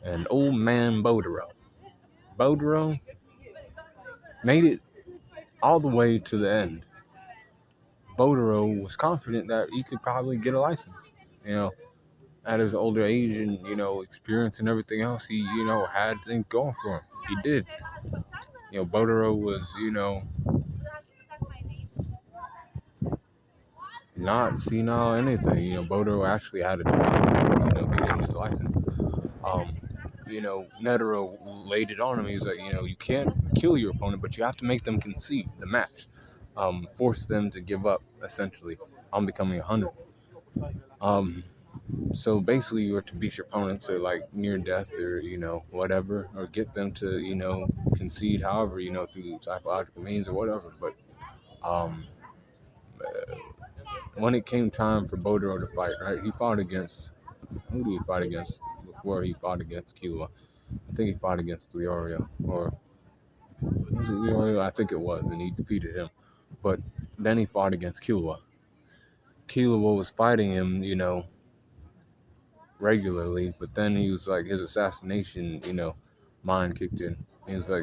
and old man Bodoro. Bodoro made it all the way to the end. Bodoro was confident that he could probably get a license. You know, at his older age and experience and everything else, he had things going for him. He did. Bodoro was not senile or anything. Bodoro actually had a job, getting his license. Um, Netero laid it on him. He was like, you can't kill your opponent, but you have to make them concede the match, force them to give up essentially on becoming a hunter. Um, So basically, you are to beat your opponent to like near death or whatever, or get them to concede, however through psychological means or whatever. But um, when it came time for Bodoro to fight, right, he fought against who did he fight against before he fought against Killua? I think he fought against Leorio, or was it Leorio? I think it was, and he defeated him. But then he fought against Killua. Killua was fighting him, regularly, but then he was like his assassination, mind kicked in. He was like,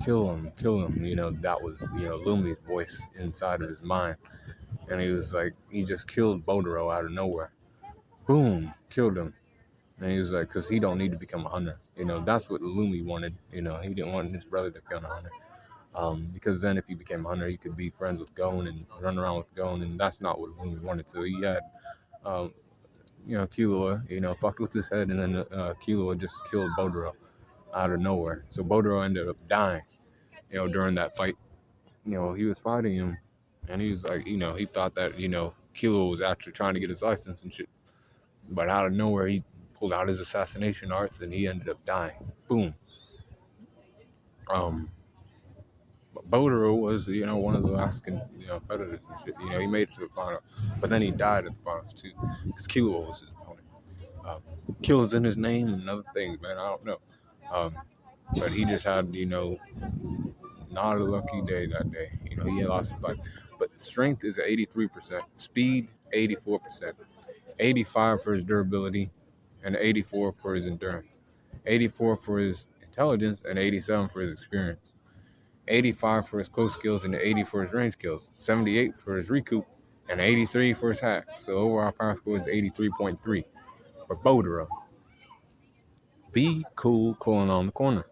kill him. That was Lumi's voice inside of his mind, and he was like, he just killed Bodoro out of nowhere. Boom, killed him. And he was like, because he don't need to become a hunter. That's what Lumi wanted. He didn't want his brother to become a hunter. Because then if he became a hunter, he could be friends with Gon and run around with Gon, and that's not what Lumi wanted. So he had um, Killua, fucked with his head, and then Killua just killed Bodoro out of nowhere. So Bodoro ended up dying, during that fight. He was fighting him, and he was like, he thought that, Killua was actually trying to get his license and shit. But out of nowhere, he pulled out his assassination arts, and he ended up dying. Boom. Um, Bodoro was, one of the last, competitors and shit. He made it to the final, but then he died at the finals too, because Killua was his opponent. Um, Kills in his name and other things, man. I don't know. Um, but he just had, not a lucky day that day. He had lost his life. But strength is at 83%, speed 84%, 85 for his durability, and 84 for his endurance, 84 for his intelligence, and 87 for his experience, 85 for his close skills, and 80 for his range skills, 78 for his recoup, and 83 for his hacks. So overall power score is 83.3 for Bodoro. Be cool calling on the corner.